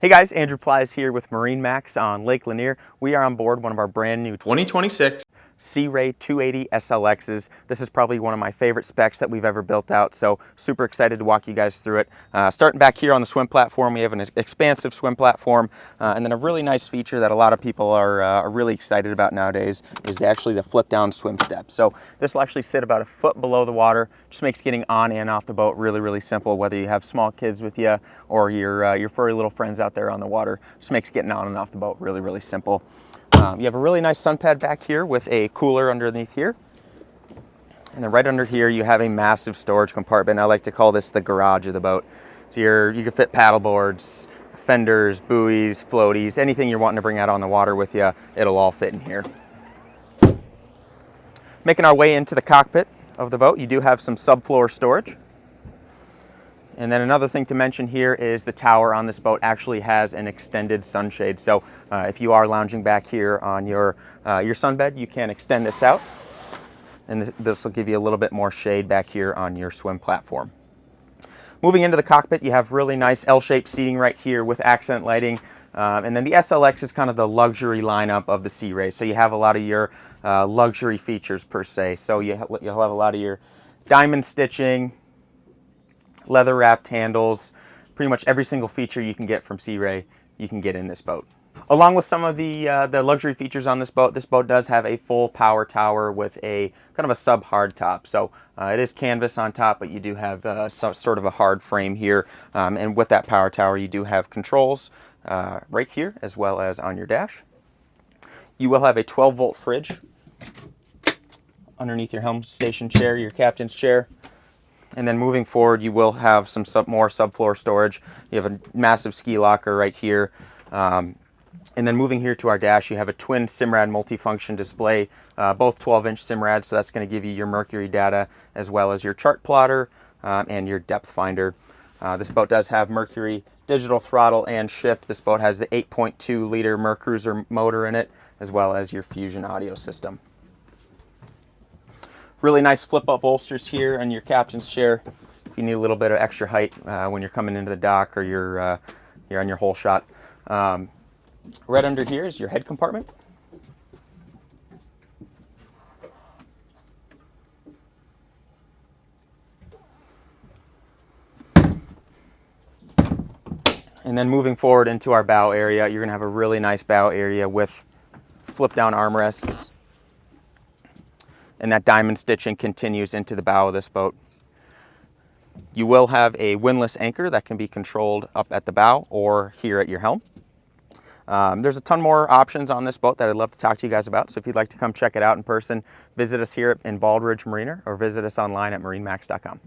Hey guys, Andrew Plies here with MarineMax on Lake Lanier. We are on board one of our brand new 2026 Sea Ray 280 SLXs. This is probably one of my favorite specs that we've ever built out, so super excited to walk you guys through it. Starting back here on the swim platform, we have an expansive swim platform, and then a really nice feature that a lot of people are really excited about nowadays is actually the flip down swim step. So this will actually sit about a foot below the water, just makes getting on and off the boat really simple, whether you have small kids with you or your furry little friends out there on the water. Just makes getting on and off the boat really simple. You have a really nice sun pad back here with a cooler underneath here. And then right under here you have a massive storage compartment. I like to call this the garage of the boat. So you can fit paddle boards, fenders, buoys, floaties, anything you're wanting to bring out on the water with you, it'll all fit in here. Making our way into the cockpit of the boat, you do have some subfloor storage. And then another thing to mention here is the tower on this boat actually has an extended sunshade. So if you are lounging back here on your sunbed, you can extend this out. And this will give you a little bit more shade back here on your swim platform. Moving into the cockpit, you have really nice L-shaped seating right here with accent lighting. And then the SLX is kind of the luxury lineup of the Sea Ray. So you have a lot of your luxury features per se. So you'll have a lot of your diamond stitching, leather wrapped handles, pretty much every single feature you can get from Sea Ray, you can get in this boat. Along with some of the luxury features on this boat does have a full power tower with a kind of a sub hard top. So it is canvas on top, but you do have sort of a hard frame here. And with that power tower, you do have controls right here as well as on your dash. You will have a 12-volt fridge underneath your helm station chair, your captain's chair. And then moving forward, you will have some more subfloor storage. You have a massive ski locker right here. And then moving here to our dash, you have a twin Simrad multifunction display, both 12-inch Simrads, so that's going to give you your mercury data as well as your chart plotter and your depth finder. This boat does have mercury digital throttle and shift. This boat has the 8.2 liter Mercruiser motor in it, as well as your Fusion audio system. Really nice flip-up bolsters here on your captain's chair if you need a little bit of extra height when you're coming into the dock or you're on your hole shot. Right under here is your head compartment. And then moving forward into our bow area, you're going to have a really nice bow area with flip-down armrests. And that diamond stitching continues into the bow of this boat. You will have a windlass anchor that can be controlled up at the bow or here at your helm. There's a ton more options on this boat that I'd love to talk to you guys about. So if you'd like to come check it out in person, visit us here in Bald Ridge Marina or visit us online at marinemax.com.